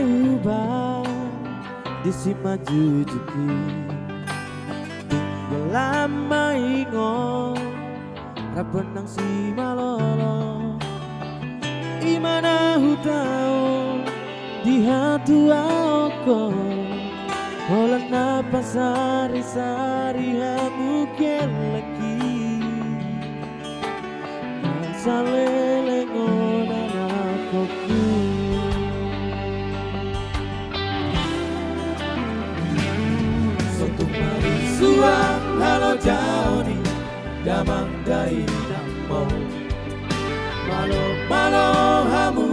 ubah di si maju juki lama ingon rapenang si malolo imana hutao di hatu ako holan apa sari-sari hamu lagi saleleng aku Sotung mari suang halo jauh ni damang dai namo malo hamu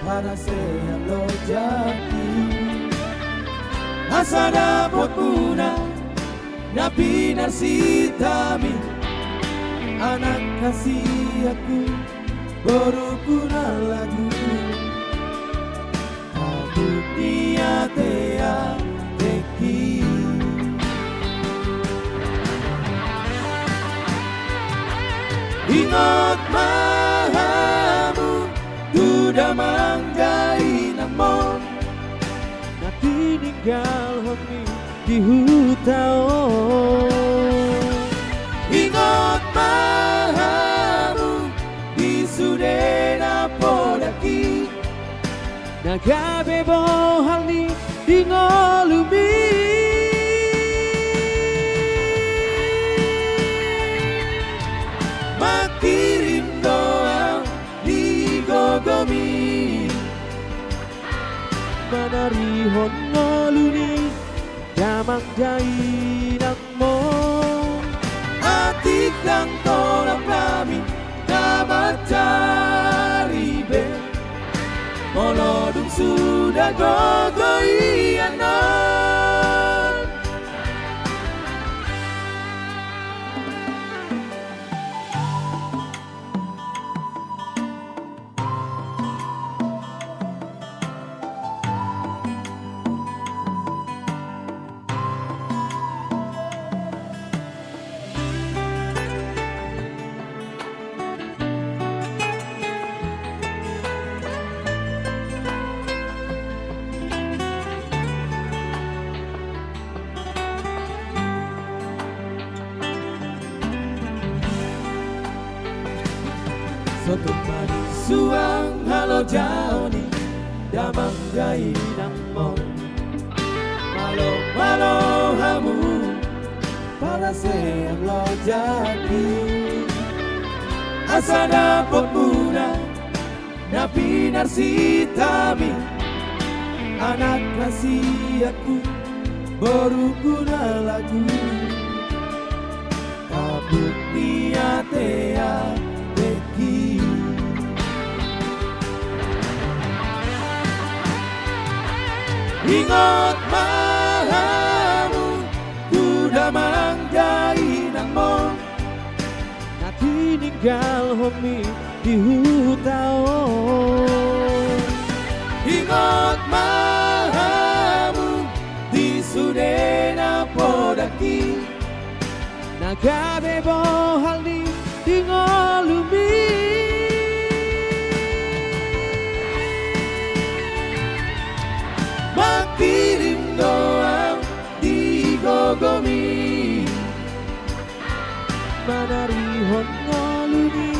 para saya lo jadi asa dapat muna na pinarsitami anak kasih aku baru kuna lagu aku dia tea teki ingat mahamu duda manggai namo na tininggal homi di hutao ingat mahamu di sudena podaki nagabe bohal ni di ngolumi makirim doa di gogomi manari hon ngoluni damang jai namo atik dan tolak kami dapat cari be molodung sudah gogoianan Sotung mari suang halo jauh ni damang gai namo malo hamu para sayang lo jadi asa dapat muna na pinarsitami anak kasih aku baru guna lagu kabut niatea teki ingat mahamu kuda manggai namo na tininggal homi di hutao ingat mahamu di sudena podaki nagabe bohal ni di ngolumi makirim doa di gogomi manari hon ngoluni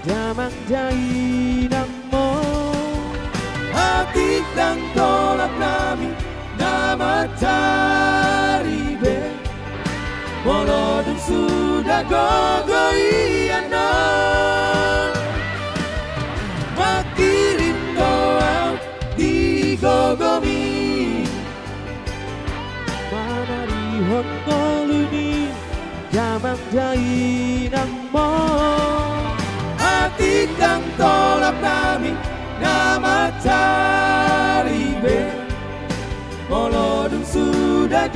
damang jai namo hati dan tolak nami nama cari be molodung sudah gogoianan makirim doa di gogomi manari hon ngoluni damang jai namo hati dan tolak nami nama cari be molodung sudah